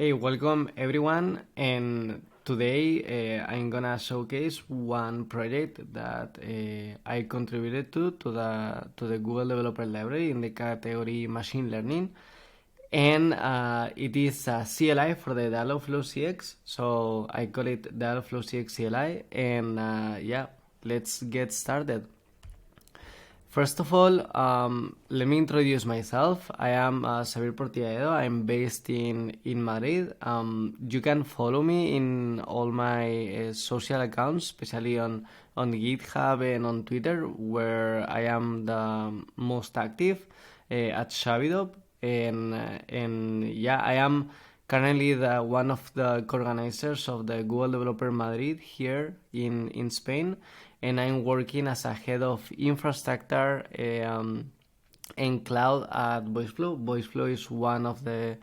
Hey, welcome everyone, and today I'm gonna showcase one project that I contributed to the Google Developer Library in the category Machine Learning, and it is a CLI for the Dialogflow CX. So I call it Dialogflow CX CLI, and yeah, let's get started. First of all, let me introduce myself. I am Xavier Portillo. I'm based in Madrid. You can follow me in all my social accounts, especially on GitHub and on Twitter, where I am the most active at Xavidop. And yeah, I am currently one of the co-organizers of the Google Developer Madrid here in Spain, and I'm working as a head of infrastructure and cloud at VoiceFlow. VoiceFlow is one of the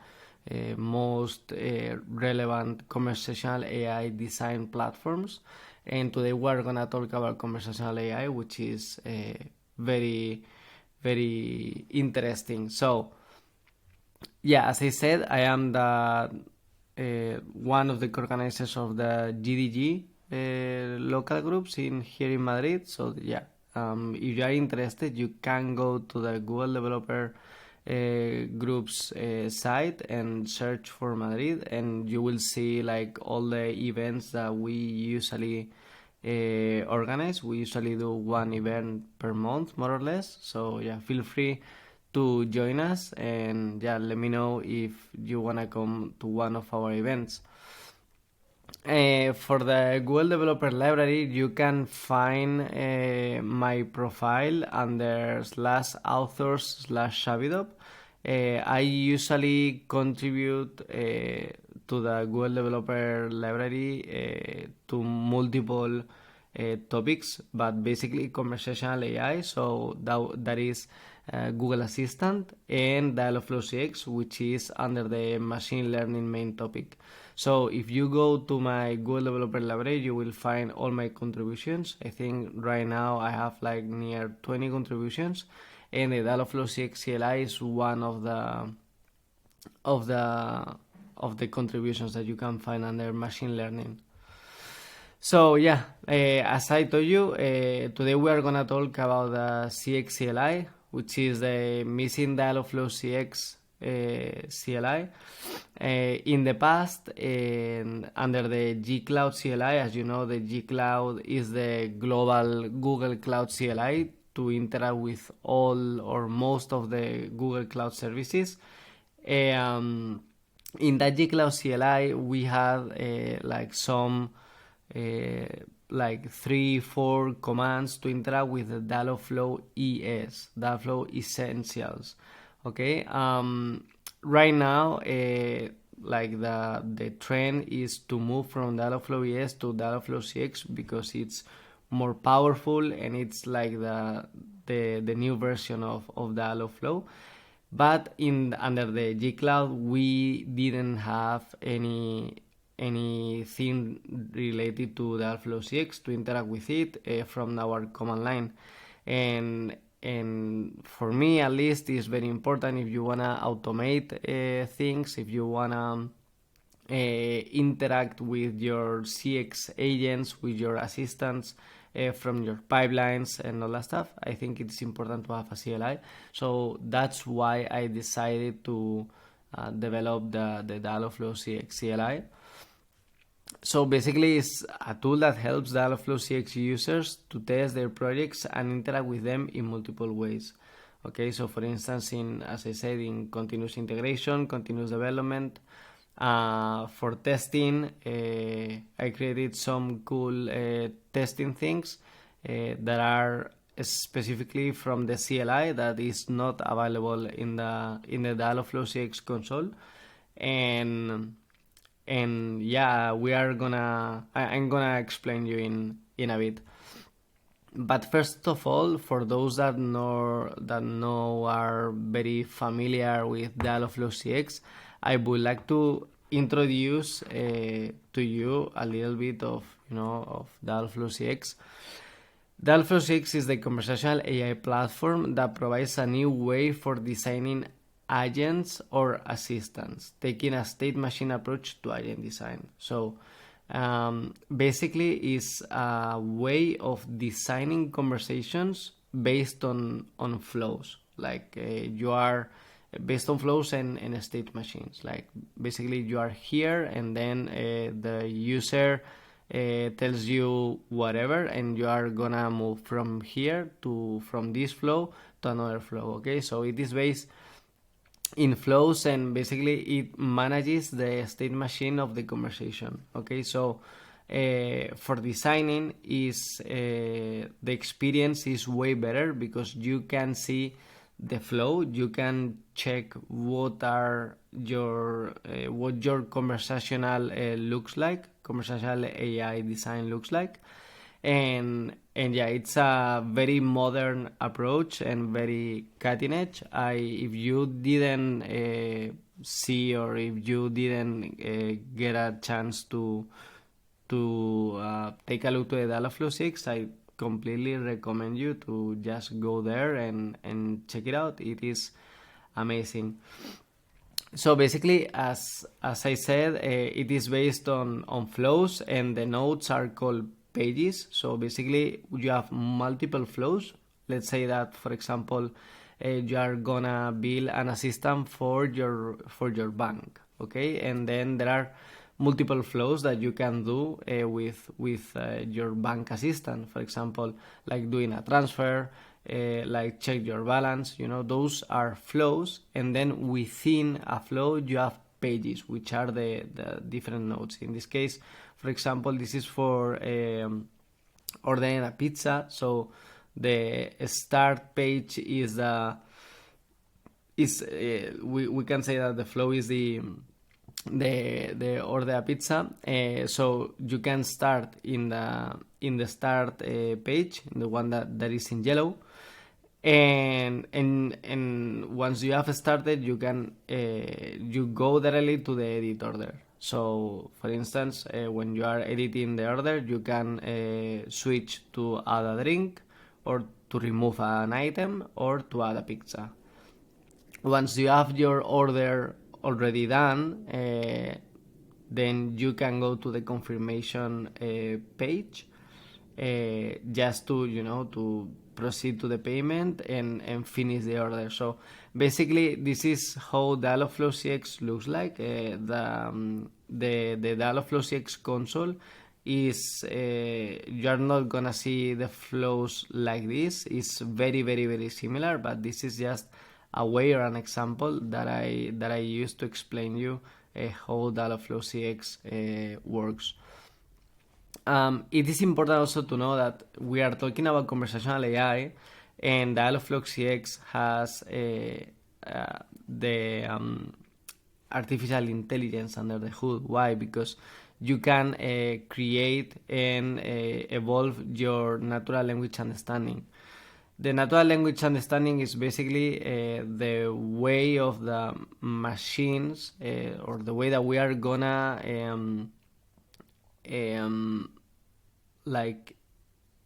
most relevant conversational AI design platforms, and today we're gonna talk about conversational AI, which is very, very interesting. So yeah, as I said, I am the one of the organizers of the GDG local groups here in Madrid. So yeah, if you are interested, you can go to the Google Developer groups site and search for Madrid, and you will see like all the events that we usually organize. We usually do one event per month, more or less. So yeah, feel free to join us, and yeah, let me know if you wanna come to one of our events. For the Google Developer Library, you can find my profile under /authors/Xavidop. I usually contribute to the Google Developer Library to multiple topics, but basically conversational AI. So that is Google Assistant and Dialogflow CX, which is under the machine learning main topic. So if you go to my Google Developer Library, you will find all my contributions. I think right now I have like near 20 contributions, and the Dialogflow CX CLI is one of the contributions that you can find under machine learning. So yeah, as I told you, today we are gonna talk about the CX CLI, which is the missing Dialogflow CX CLI. In the past, under the G-Cloud CLI, as you know, the G-Cloud is the global Google Cloud CLI to interact with all or most of the Google Cloud services. In that G-Cloud CLI, we had like some like 3-4 commands to interact with the Dialogflow ES, Dialogflow Essentials. Okay, right now, like the trend is to move from Dialogflow ES to Dialogflow CX because it's more powerful and it's like the new version of Dialogflow. But under the G-Cloud, we didn't have anything related to Dialogflow CX to interact with it from our command line, and for me at least it's very important if you wanna automate things, if you wanna interact with your CX agents, with your assistants from your pipelines and all that stuff. I think it's important to have a CLI, so that's why I decided to develop the Dialogflow CX CLI. So basically, it's a tool that helps Dialogflow CX users to test their projects and interact with them in multiple ways. Okay, so for instance, as I said, in continuous integration, continuous development, for testing, I created some cool testing things that are specifically from the CLI that is not available in the Dialogflow CX console, and yeah, I'm gonna explain you in a bit. But first of all, for those that are very familiar with Dialogflow CX, I would like to introduce to you a little bit of Dialogflow CX. Dialogflow CX is the conversational AI platform that provides a new way for designing agents or assistants, taking a state machine approach to agent design. So basically is a way of designing conversations based on flows, like you are based on flows and state machines. Like basically you are here and then the user tells you whatever, and you are gonna move from here to from this flow to another flow. Okay, so it is based in flows, and basically it manages the state machine of the conversation. Okay, so for designing is the experience is way better because you can see the flow, you can check what are your what your conversational looks like, conversational AI design looks like. And yeah, it's a very modern approach and very cutting edge. If you didn't see, or if you didn't get a chance to take a look to the Dialogflow CX, I completely recommend you to just go there and check it out. It is amazing. So basically, as I said, it is based on flows, and the nodes are called pages. So basically you have multiple flows. Let's say that, for example, you are gonna build an assistant for your bank, okay, and then there are multiple flows that you can do with your bank assistant. For example, like doing a transfer, like check your balance, those are flows. And then within a flow you have pages, which are the different nodes. In this case, for example, this is for ordering a pizza. So the start page is we can say that the flow is the order a pizza. So you can start in the start page, the one that is in yellow. And once you have started, you can you go directly to the edit order. So for instance, when you are editing the order, you can switch to add a drink, or to remove an item, or to add a pizza. Once you have your order already done, then you can go to the confirmation page, just to to proceed to the payment and finish the order. So basically this is how Dialogflow CX looks like. The Dialogflow CX console is you're not gonna see the flows like this. It's very, very, very similar, but this is just a way or an example that I use to explain you how Dialogflow CX works. It is important also to know that we are talking about conversational AI, and Dialogflow CX has the artificial intelligence under the hood. Why? Because you can create and evolve your natural language understanding. The natural language understanding is basically the way of the machines, or the way that we are gonna like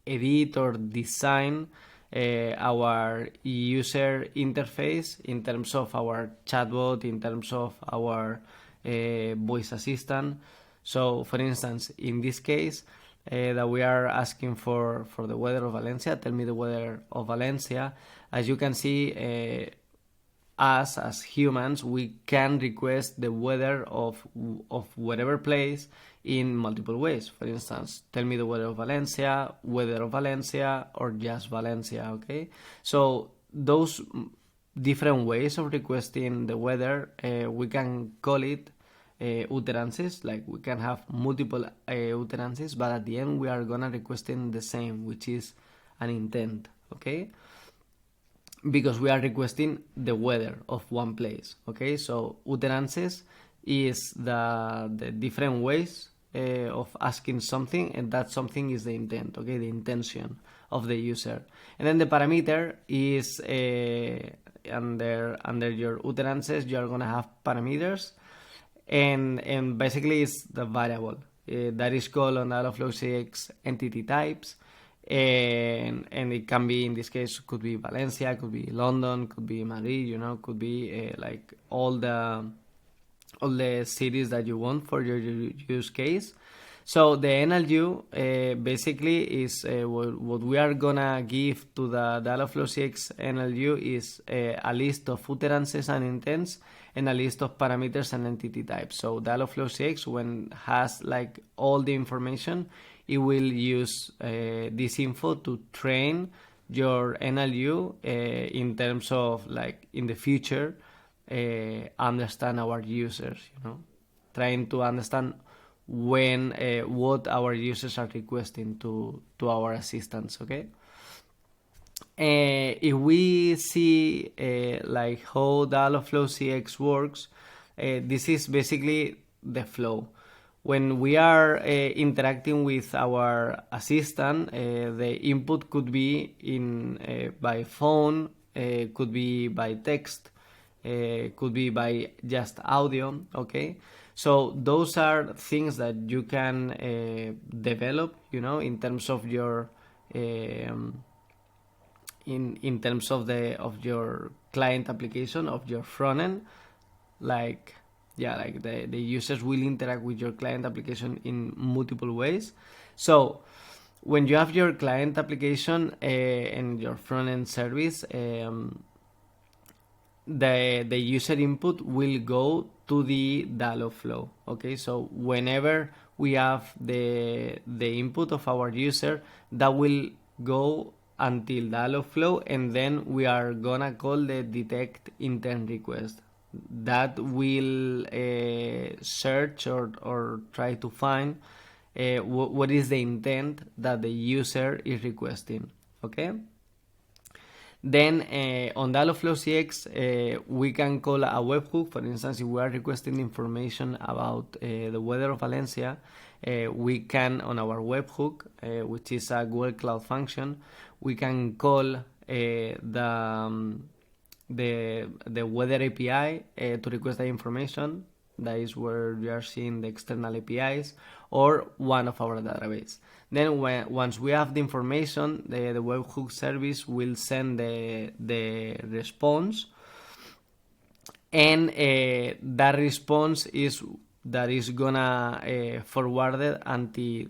edit or design our user interface, in terms of our chatbot, in terms of our voice assistant. So for instance, in this case, that we are asking for the weather of Valencia, tell me the weather of Valencia. As you can see, us as humans, we can request the weather of whatever place in multiple ways. For instance, tell me the weather of Valencia, or just Valencia. Okay, so those different ways of requesting the weather, we can call it utterances. Like we can have multiple utterances, but at the end we are gonna requesting the same, which is an intent. Okay, because we are requesting the weather of one place. Okay, so utterances is the different ways of asking something, and that something is the intent. Okay, the intention of the user. And then the parameter is under your utterances you are gonna have parameters, and basically it's the variable that is called on Dialogflow CX entity types. and it can be, in this case, could be Valencia, could be London, could be Madrid, you know, could be like all the cities that you want for your use case. So the NLU basically is what we are gonna give to the Dialogflow CX NLU is a list of utterances and intents and a list of parameters and entity types. So Dialogflow CX, when has like all the information, it will use this info to train your NLU in terms of like in the future understand our users, you know, trying to understand when what our users are requesting to our assistants. Okay, if we see like how Dialogflow CX works, this is basically the flow. When we are interacting with our assistant, the input could be in by phone, could be by text, could be by just audio. Okay, so those are things that you can develop, you know, in terms of your in terms of your client application, of your front end. Like, yeah, like the users will interact with your client application in multiple ways. So when you have your client application and your front end service, the user input will go to the Dialogflow. Okay, so whenever we have the input of our user, that will go until Dialogflow, and then we are gonna call the detect intent request. That will search or try to find what is the intent that the user is requesting. Okay. Then on Dialogflow CX, we can call a webhook. For instance, if we are requesting information about the weather of Valencia, we can, on our webhook, which is a Google Cloud function, we can call the weather API to request the information. That is where we are seeing the external APIs, or one of our database. Then once we have the information, the webhook service will send the response, and that response is gonna forwarded until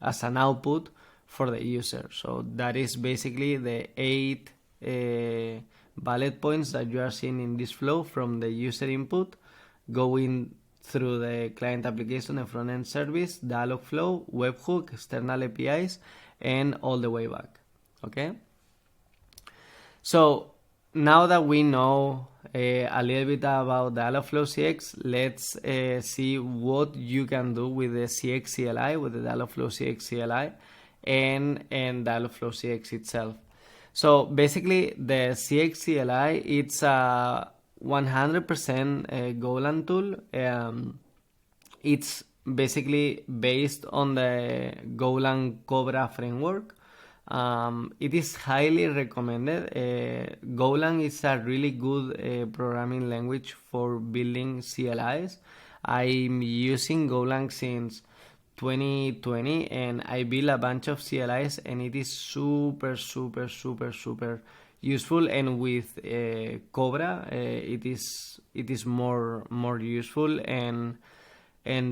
as an output for the user. So that is basically the 8 bullet points that you are seeing in this flow, from the user input going through the client application, the front-end service, Dialogflow, webhook, external APIs, and all the way back. Okay? So now that we know a little bit about Dialogflow CX, let's see what you can do with the CX CLI, with the Dialogflow CX CLI, and Dialogflow CX itself. So basically, the CX CLI, it's a 100% Golang tool. It's basically based on the Golang Cobra framework. It is highly recommended. Golang is a really good programming language for building CLIs. I'm using Golang since 2020, and I built a bunch of CLIs, and it is super useful. And with Cobra, it is more useful and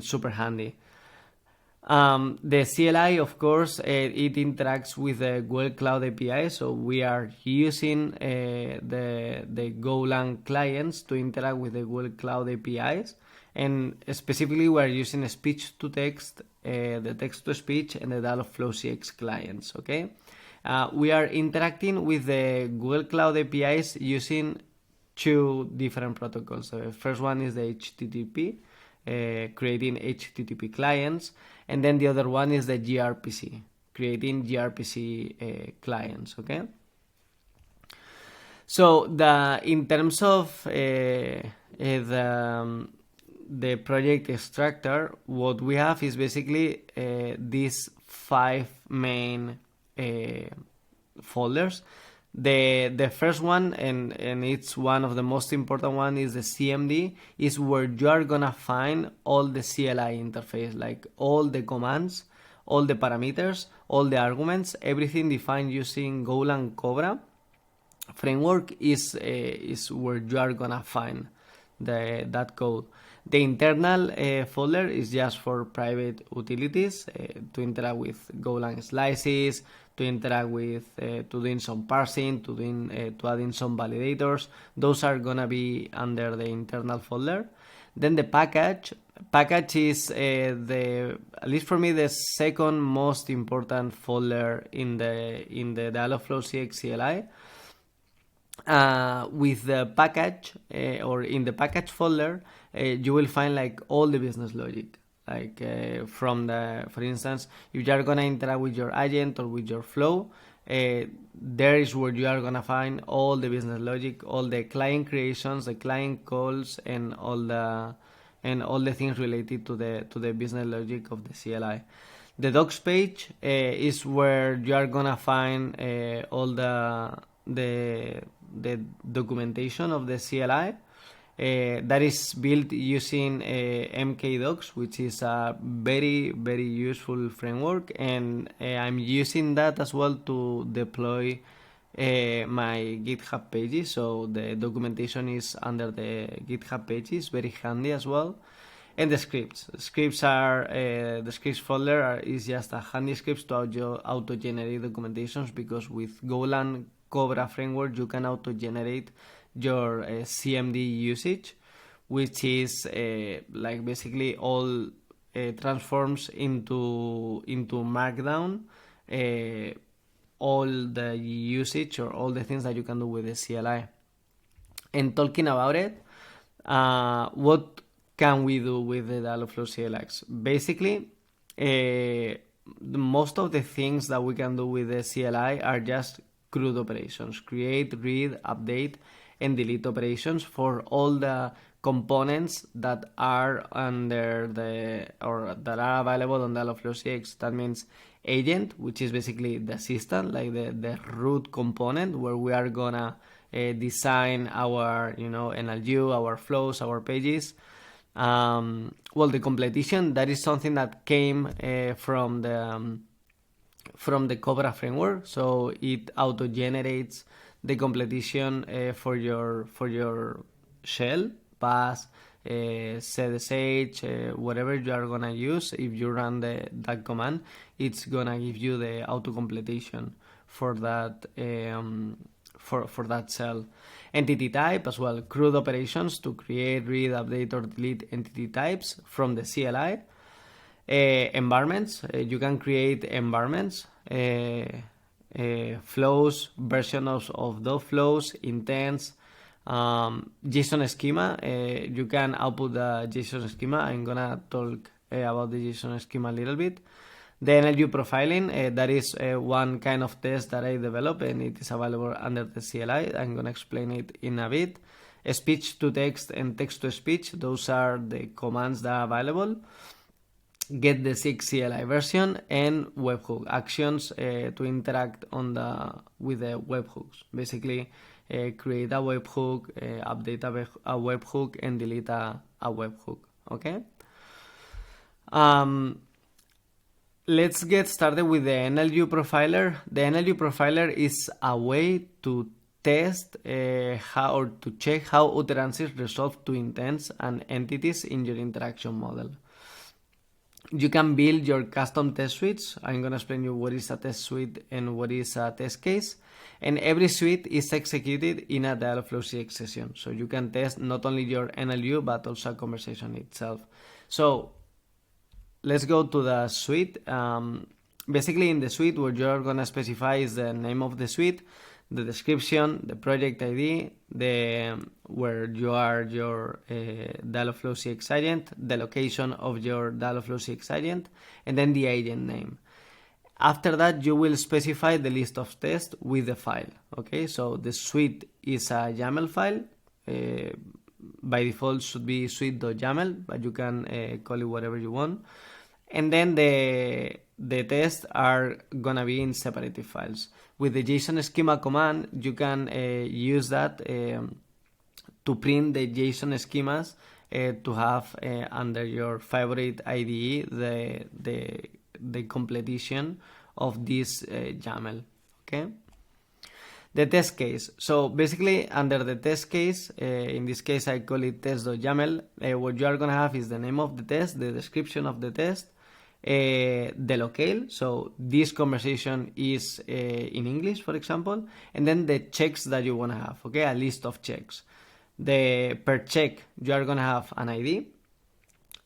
super handy. The CLI, of course, it interacts with the Google Cloud API, so we are using the Golang clients to interact with the Google Cloud APIs, and specifically we are using speech-to-text, the text-to-speech, and the Dialogflow CX clients. Okay, we are interacting with the Google Cloud APIs using 2 different protocols. The first one is the HTTP, creating HTTP clients, and then the other one is the gRPC, creating gRPC clients. Okay, so in terms of the project structure, what we have is basically these 5 main folders. The first one, and it's one of the most important one, is the CMD, is where you are gonna find all the CLI interface, like all the commands, all the parameters, all the arguments, everything defined using Golang Cobra framework is where you are gonna find that code. The internal folder is just for private utilities to interact with Golang slices, to interact with to doing some parsing, to adding some validators. Those are gonna be under the internal folder. Then the package is at least for me, the second most important folder in the Dialogflow CX CLI. With the package or in the package folder, you will find like all the business logic. Like for instance, if you are gonna interact with your agent or with your flow, there is where you are gonna find all the business logic, all the client creations, the client calls, and all the things related to the business logic of the CLI. The docs page is where you are gonna find all the documentation of the CLI. That is built using mkdocs, which is a very, very useful framework, and I'm using that as well to deploy my GitHub pages. So the documentation is under the GitHub pages, very handy as well. And the scripts are the scripts folder is just a handy scripts to auto-generate documentations, because with Golang Cobra framework you can auto-generate your CMD usage, which is like basically all transforms into Markdown all the usage or all the things that you can do with the CLI. And talking about it, what can we do with the Dialogflow CLX? Basically, most of the things that we can do with the CLI are just CRUD operations: create, read, update, and delete operations for all the components that are under that are available on Dialogflow CX. That means agent, which is basically the assistant, like the root component where we are gonna design our NLU, our flows, our pages. Well, the completion, that is something that came from the Cobra framework, so it auto generates the completion for your shell, pass, ZSH, whatever you are gonna use. If you run that command, it's gonna give you the auto completion for that for that cell. Entity type as well, CRUD operations to create, read, update, or delete entity types from the CLI. Environments, you can create environments, flows, versions of those flows, intents, JSON schema. You can output the JSON schema. I'm gonna talk about the JSON schema a little bit. The NLU profiling, that is one kind of test that I developed, and it is available under the CLI. I'm gonna explain it in a bit. Speech to text and text to speech, those are the commands that are available. Get the 6 CLI version, and webhook actions to interact with the webhooks. Basically, create a webhook, update a webhook, and delete a webhook. Okay. Let's get started with the NLU profiler. The NLU profiler is a way to test or to check how utterances resolve to intents and entities in your interaction model. You can build your custom test suites. I'm going to explain you what is a test suite and what is a test case. And every suite is executed in a Dialogflow CX session. So you can test not only your NLU, but also a conversation itself. So let's go to the suite. Basically, in the suite, what you're going to specify is the name of the suite, the description, the project ID, where you are your Dialogflow CX agent, the location of your Dialogflow CX agent, and then the agent name. After that, you will specify the list of tests with the file. Okay, so the suite is a YAML file. By default, should be suite.yaml, but you can call it whatever you want. And then the tests are gonna be in separated files. With the JSON schema command, you can use that to print the JSON schemas to have under your favorite IDE the completion of this YAML. Okay. The test case. So basically, under the test case, in this case I call it test.yaml. What you are gonna have is the name of the test, the description of the test, the locale. So this conversation is in English, for example, and then the checks that you wanna have. Okay, a list of checks. Per check, you are gonna have an ID.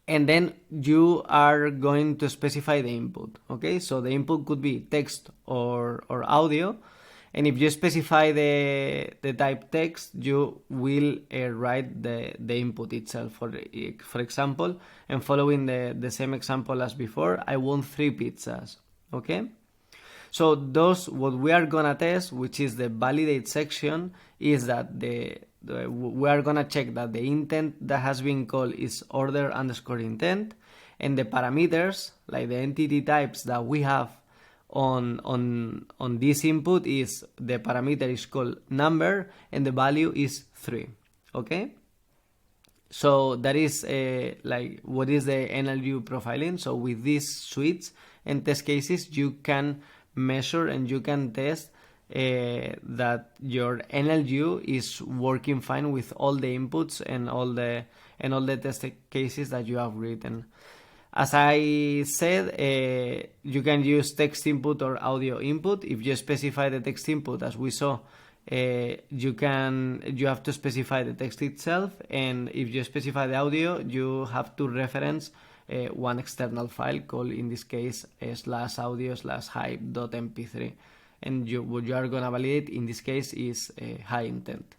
And then you are going to specify the input. Okay, so the input could be text or audio. And if you specify the type text, you will write the input itself. For example, and following the same example as before, I want 3 pizzas. Okay? So what we are gonna test, which is the validate section, is that we are gonna check that the intent that has been called is order underscore intent, and the parameters, like the entity types that we have on this input, is the parameter is called number and the value is 3. Okay, so that is like what is the NLU profiling. So with these suites and test cases, you can measure and you can test that your NLU is working fine with all the inputs and all the test cases that you have written. As I said, you can use text input or audio input. If you specify the text input, as we saw, you have to specify the text itself, and if you specify the audio, you have to reference one external file called, in this case, /audio/hype.mp3, and what you are gonna validate in this case is high intent.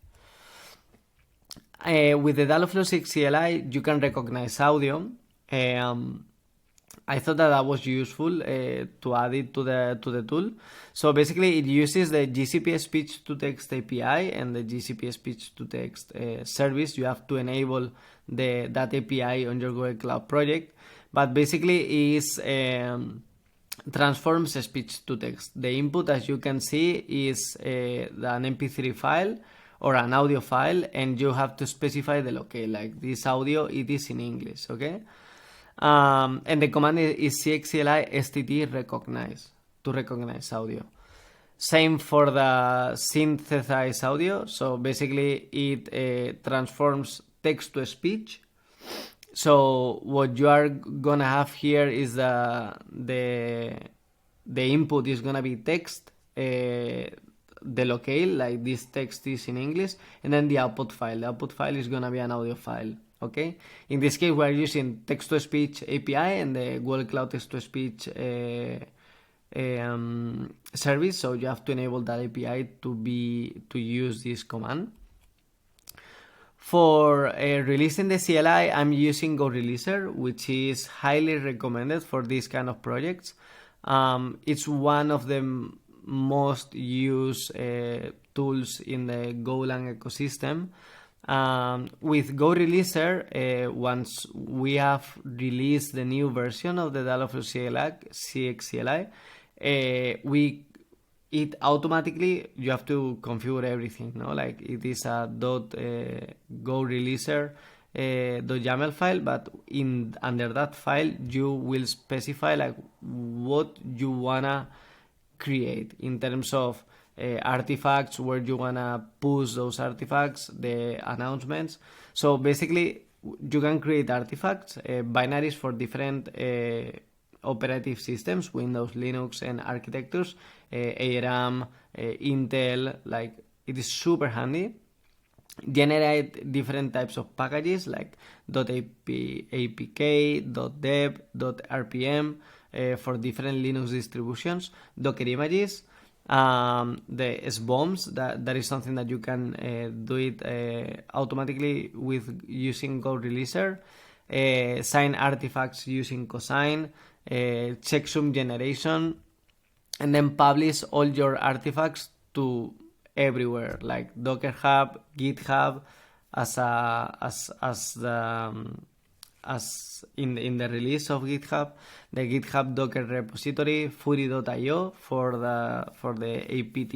With the Dialogflow CX CLI, you can recognize audio. I thought that was useful to add it to the tool. So basically, it uses the GCP speech to text API and the GCP speech to text service. You have to enable that API on your Google Cloud project, but basically is transforms speech to text. The input, as you can see, is an MP3 file or an audio file, and you have to specify the locale, like this audio, it is in English. Okay. And the command is CXCLI STT recognize, to recognize audio. Same for the synthesize audio. So basically it transforms text to speech. So what you are gonna have here is the input is gonna be text, the locale, like this text is in English, and then the output file. The output file is gonna be an audio file. Okay, in this case we are using text-to-speech API and the Google Cloud text-to-speech service, so you have to enable that API to use this command. For releasing the CLI, I'm using GoReleaser, which is highly recommended for this kind of projects. It's one of the most used tools in the Golang ecosystem. With GoReleaser, once we have released the new version of the Dialogflow CX CLI, it automatically, you have to configure everything, no? Like it is a .GoReleaser .yaml file, but under that file you will specify like what you wanna create in terms of artifacts, where you wanna push those artifacts, the announcements. So basically you can create artifacts, binaries for different operative systems, Windows, Linux, and architectures, ARM, Intel. Like it is super handy. Generate different types of packages like .apk, .deb, .rpm for different Linux distributions, Docker images, the SBOMs, that is something that you can do it automatically with using GoReleaser, sign artifacts using cosign, checksum generation, and then publish all your artifacts to everywhere, like Docker Hub, GitHub, as in the release of GitHub, the GitHub Docker repository, Fury.io for the apt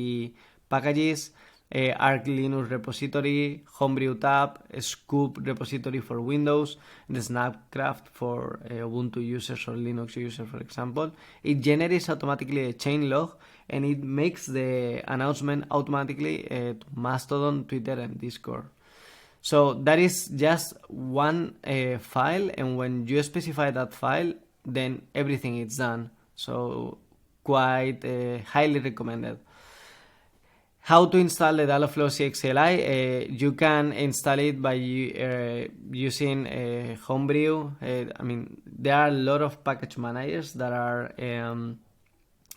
packages, Arch Linux repository, Homebrew tab, Scoop repository for Windows, the Snapcraft for Ubuntu users or Linux users, for example. It generates automatically a chain log, and it makes the announcement automatically to Mastodon, Twitter, and Discord. So that is just one file, and when you specify that file, then everything is done. So quite highly recommended. How to install the Dialogflow CX CLI? You can install it by using Homebrew. I mean, there are a lot of package managers that are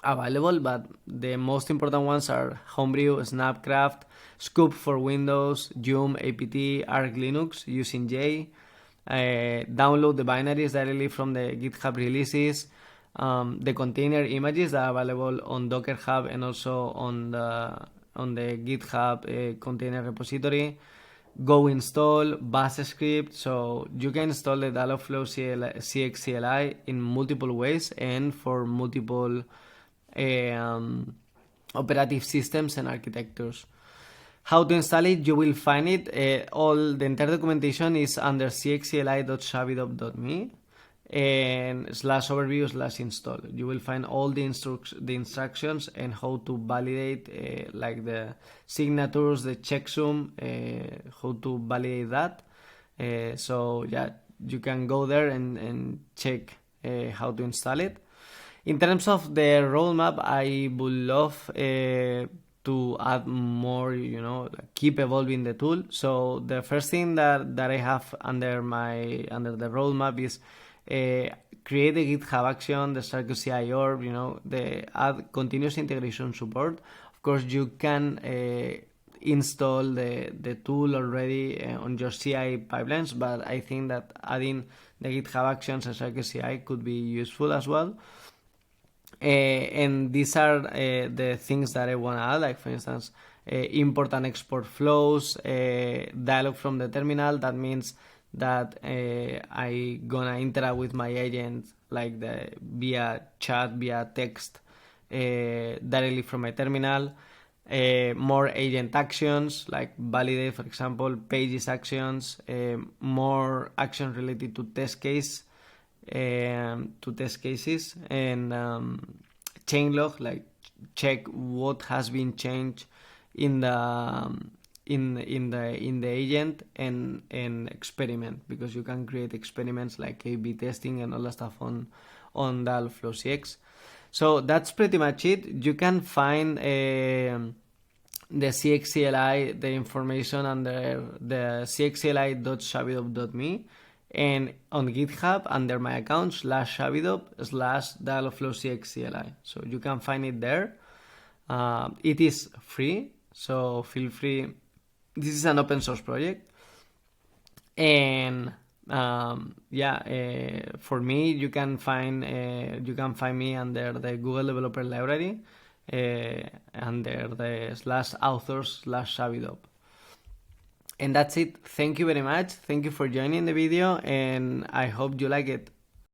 available, but the most important ones are Homebrew, Snapcraft, Scoop for Windows, Joom, APT, Arch Linux using J. Download the binaries directly from the GitHub releases. The container images that are available on Docker Hub and also on the GitHub container repository. Go install bash script. So you can install the Dialogflow CX CLI in multiple ways and for multiple operative systems and architectures. How to install it? You will find it. All the entire documentation is under cxcli.shavidop.me and /overview/install. You will find all the instructions and how to validate like the signatures, the checksum, how to validate that. So yeah, you can go there and check how to install it. In terms of the roadmap, I would love to add more, keep evolving the tool. So the first thing that I have under the roadmap is create a GitHub action, the Circle CI orb, the add continuous integration support. Of course, you can install the tool already on your CI pipelines, but I think that adding the GitHub actions and Circle CI could be useful as well. And these are the things that I want to add, like for instance, import and export flows, dialog from the terminal. That means that I gonna interact with my agent like via chat, via text, directly from my terminal. More agent actions like validate, for example, pages actions, more actions related to test cases, and chain log, like check what has been changed in the agent, and experiment, because you can create experiments like A/B testing and all that stuff on Dialogflow CX. So that's pretty much it. You can find the CX CLI, the information under the cxcli.shavidop.me, and on GitHub under my account /shavidop/Dialogflow CX CLI. So you can find it there. It is free, so feel free. This is an open source project, and for me, you can find me under the Google Developer Library, under the /authors/Shavidop. And that's it. Thank you very much. Thank you for joining the video, and I hope you like it.